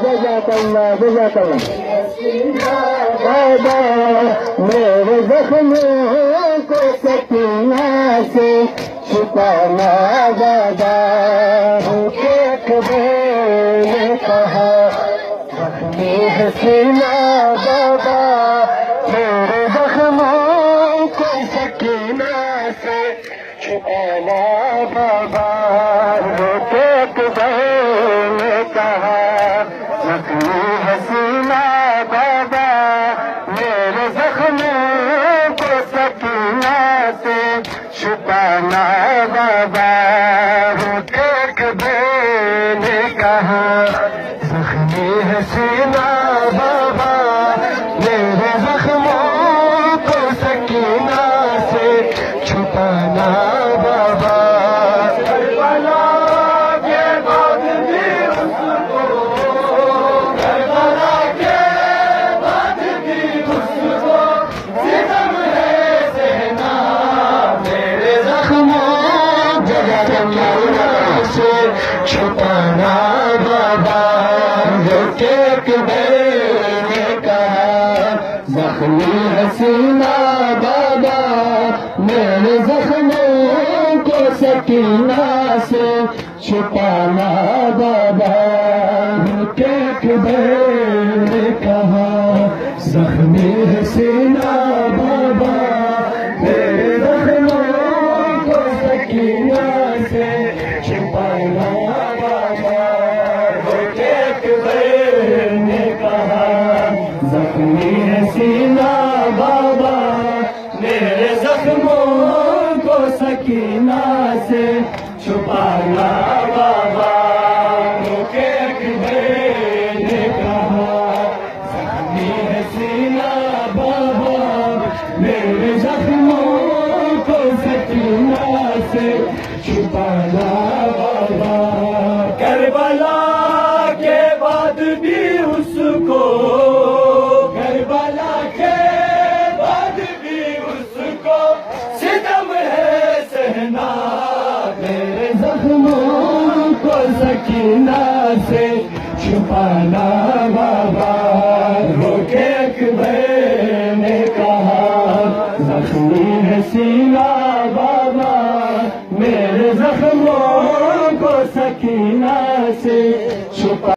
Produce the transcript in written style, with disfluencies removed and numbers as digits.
جزاک اللہ جزاک اللہ بابا میرے زخموں کو سکینہ سے چھپانا بابا ایک بار نے کہا زخمی ہے سینہ بابا میرے زخموں کو سکینہ سے چھپانا بابا ایک بار نے کہا زخمی ہے سینہ بابا میرے زخموں کو سکینہ سے چھپانا بابا ایک بار نے کہا زخمی ہے سینہ بابا میرے زخموں کو سکینہ سے چھپانا بابا کربلا کے بعد بھی اس کو کربلا کے بعد بھی اس کو ستم ہے سہنا میرے زخموں سے چھپانا بابا ایک بار نے کہا زخمی حسینہ بابا میرے زخموں کو سکینہ سے چھپانا بابا ایک بار نے کہا زخمی حسینہ بابا میرے زخموں کو سکینہ سے چھپانا بابا ایک بار نے کہا زخمی حسینہ بابا میرے زخموں کو سکینہ سے چھپانا بابا ایک بار نے کہا زخمی حسینہ بابا میرے زخموں کو سکینہ سے چھپانا بابا کربلا کے بعد بھی اس کو کربلا کے بعد بھی اس کو ستم ہے سہنا میرے زخموں کو سکینہ سے چھپانا